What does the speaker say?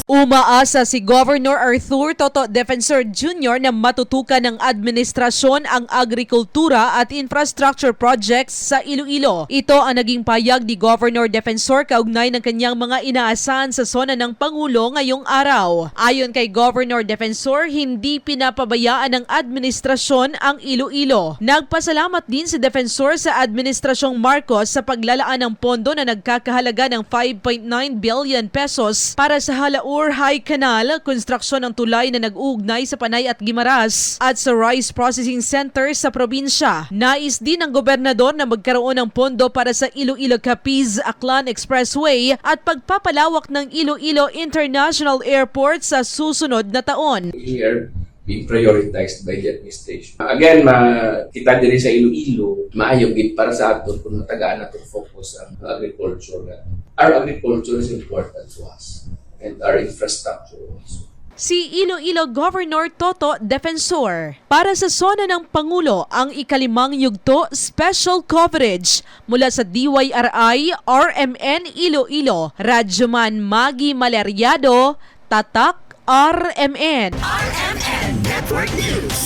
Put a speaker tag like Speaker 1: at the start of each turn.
Speaker 1: Umaasa si Governor Arthur Toto Defensor Jr. na matutukan ng administrasyon ang agrikultura at infrastructure projects sa Iloilo. Ito ang naging payag ni Governor Defensor kaugnay ng kanyang mga inaasahan sa sona ng Pangulo ngayong araw. Ayon kay Governor Defensor, hindi pinapabayaan ng administrasyon ang Iloilo. Nagpasalamat din si Defensor sa Administrasyong Marcos sa paglalaan ng pondo na nagkakahalaga ng 5.9 billion pesos para sa Halaur High Canal, konstruksyon ng tulay na nag-uugnay sa Panay at Guimaras at sa Rice Processing Center sa probinsya. Nais din ng gobernador na magkaroon ng pondo para sa Iloilo-Capiz-Aklan Expressway at pagpapalawak ng Iloilo International Airport sa susunod na taon.
Speaker 2: Here, being prioritized by the administration. Again, kita din sa Iloilo, maayong gid para sa aton kung matagaan natin focus ang agriculture. Our agriculture is important to us and our infrastructure also.
Speaker 1: Si Iloilo Governor Toto Defensor. Para sa sona ng Pangulo, ang ikalimang yugto special coverage mula sa DYRI, RMN Iloilo, Radyoman Maggie Maleriado, Tatak RMN.
Speaker 3: RMN Network News.